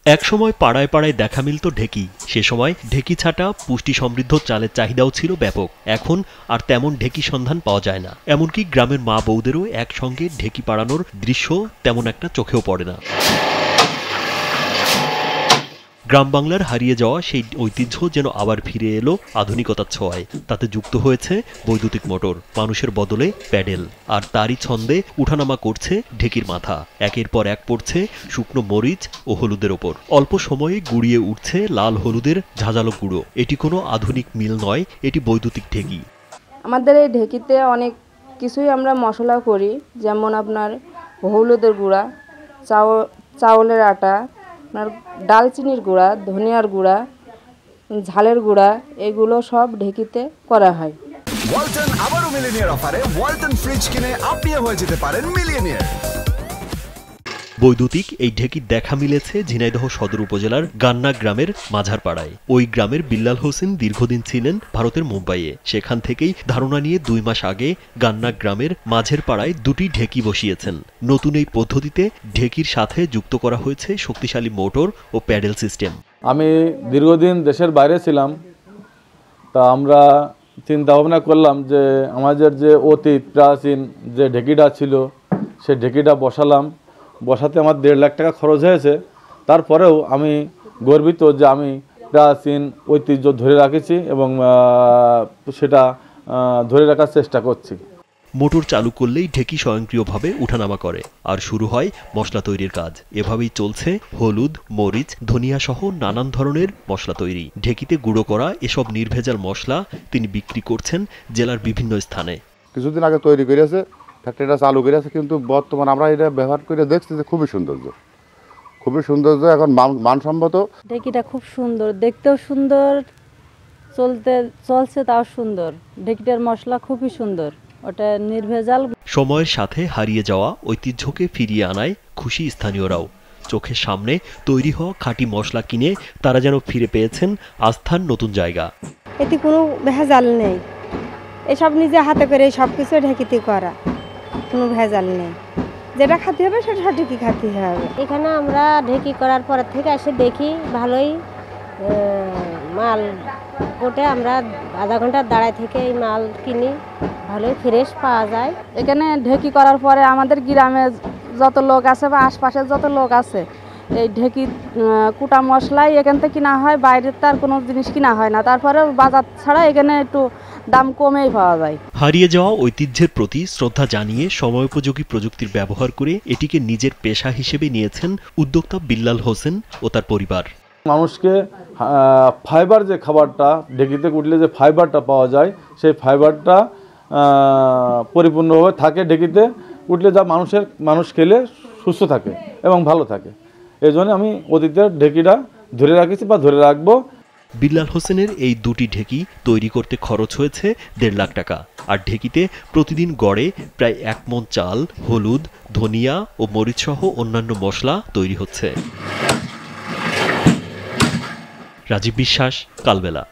একসময় পাড়ায় পাড়ায় দেখা মিলত ঢেকি। সে সময় ঢেকি ছাটা পুষ্টি সমৃদ্ধ চালের চাহিদাও ছিল ব্যাপক। এখন আর তেমন ঢেকি সন্ধান পাওয়া যায় না। এমনকি গ্রামের মা বউদেরও একসঙ্গে ঢেকি পাড়ানোর দৃশ্য তেমন একটা চোখেও পড়ে না। গ্রাম বাংলার হারিয়ে যাওয়া সেই ঐতিহ্য যেন আবার ফিরে এলো আধুনিকতার ছোঁয়ায়। তাতে যুক্ত হয়েছে বৈদ্যুতিক মোটর, মানুষের বদলে প্যাডেল, আর তারই ছন্দে উঠানামা করছে ঢেকির মাথা। একের পর এক পড়ছে শুকনো মরিচ ও হলুদের ওপর। অল্প সময়ে গুড়িয়ে উঠছে লাল হলুদের ঝাঁঝালো গুঁড়ো। এটি কোনো আধুনিক মিল নয়, এটি বৈদ্যুতিক ঢেকি। আমাদের এই ঢেকিতে অনেক কিছুই আমরা মশলা করি, যেমন আপনার হলুদের গুঁড়া, চাউলের আটা, আপনার ডালচিনির গুঁড়া, ধনিয়ার গুঁড়া, ঝালের গুঁড়া, এগুলো সব ঢেকিতে করা হয়। ওয়ালটন আবারও মিলিনিয়ার অফারে ওয়ালটন ফ্রিজ কিনে আপনিও হয়ে যেতে পারেন মিলিয়নিয়ার। বৈদ্যুতিক এই ঢেকির দেখা মিলেছে ঝিনাইদহ সদর উপজেলার গান্না গ্রামের মাঝারপাড়ায়। ওই গ্রামের বিল্লাল হোসেন দীর্ঘদিন ছিলেন ভারতের মুম্বাইয়ে। সেখান থেকেই ধারণা নিয়ে 2 মাস আগে গান্না গ্রামের মাঝের পাড়ায় দুটি ঢেকি বসিয়েছেন। নতুন এই পদ্ধতিতে ঢেকির সাথে যুক্ত করা হয়েছে শক্তিশালী মোটর ও প্যাডেল সিস্টেম। আমি দীর্ঘদিন দেশের বাইরে ছিলাম, তা আমরা চিন্তা ভাবনা করলাম যে আমাদের যে অতীত প্রাচীন যে ঢেকিটা ছিল সে ঢেকিটা বসাতে আমার 1.5 লাখ টাকা খরচ হয়েছে। তারপরেও আমি গর্বিত যে আমি প্রাচীন ঐতিহ্য ধরে রাখেছি এবং সেটা ধরে রাখার চেষ্টা করছি। মোটর চালু করলেই ঢেকি স্বয়ংক্রিয়ভাবে উঠানামা করে, আর শুরু হয় মশলা তৈরির কাজ। এভাবেই চলছে হলুদ, মরিচ, ধনিয়া সহ নানান ধরনের মশলা তৈরি। ঢেকিতে গুঁড়ো করা এসব নির্ভেজাল মশলা তিনি বিক্রি করছেন জেলার বিভিন্ন স্থানে। কিছুদিন আগে তৈরি করেছে, ফ্যাক্টরিটা চালু করেছে, কিন্তু বর্তমানে আমরা এটা ব্যবহার করে দেখছি যে খুবই সৌন্দর্য, এখন মানসম্মত। ঢেকিটা খুব সুন্দর, দেখতেও সুন্দর, চলছে তাও সুন্দর। ঢেকিটার মশলা খুবই সুন্দর, ওটা নির্ভেজাল। সময়ের সাথে হারিয়ে যাওয়া ঐতিহ্যকে ফিরিয়ে আনায় খুশি স্থানীয়রাও। চোখের সামনে তৈরি হওয়া খাঁটি মশলা কিনে তারা যেন ফিরে পেয়েছেন আস্থার নতুন জায়গা। এতে কোনো ভেজাল নেই, এসব নিজে হাতে করে সব কিছু ঢেকিতে করা, কোনো ভেজাল নেই। যেটা খাতে হবে সেটা সঠিকই খাতে হবে। এখানে আমরা ঢেকি করার পর থেকে এসে দেখি ভালোই মাল ওঠে। আমরা আধা ঘন্টা দাঁড়ায় থেকে এই মাল কিনি, ভালোই ফ্রেশ পাওয়া যায়। এখানে ঢেকি করার পরে আমাদের গ্রামে যত লোক আছে বা আশপাশের যত লোক আছে, এই ঢেকি কুটা মশলাই এখান থেকে কিনা হয়, বাইরের তার কোনো জিনিস কিনা হয় না। তারপরে বাজার ছাড়া এখানে একটু দাম কমেই পাওয়া যায়। হারিয়ে যাওয়া ঐতিহ্যের প্রতি শ্রদ্ধা জানিয়ে সময়োপযোগী প্রযুক্তির ব্যবহার করে এটিকে নিজের পেশা হিসেবে নিয়েছেন উদ্যোক্তা বিল্লাল হোসেন ও তার পরিবার। মানুষকে ফাইবার যে খাবারটা ঢেকিতে কুটলে যে ফাইবারটা পাওয়া যায়, সেই ফাইবারটা পরিপূর্ণভাবে থাকে ঢেকিতে কুটলে, যা মানুষ খেলে সুস্থ থাকে এবং ভালো থাকে। এই জন্য আমি অতীতের ঢেকিটা ধরে রাখেছি বা ধরে রাখবো। বিল্লাল হোসেনের এই দুটি ঢেকি তৈরি করতে খরচ হয়েছে 1.5 লাখ টাকা। আর ঢেকিতে প্রতিদিন গড়ে প্রায় 1 মণ চাল, হলুদ, ধনিয়া ও মরিচ সহ অন্যান্য মশলা তৈরি হচ্ছে। রাজীব বিশ্বাস, কালবেলা।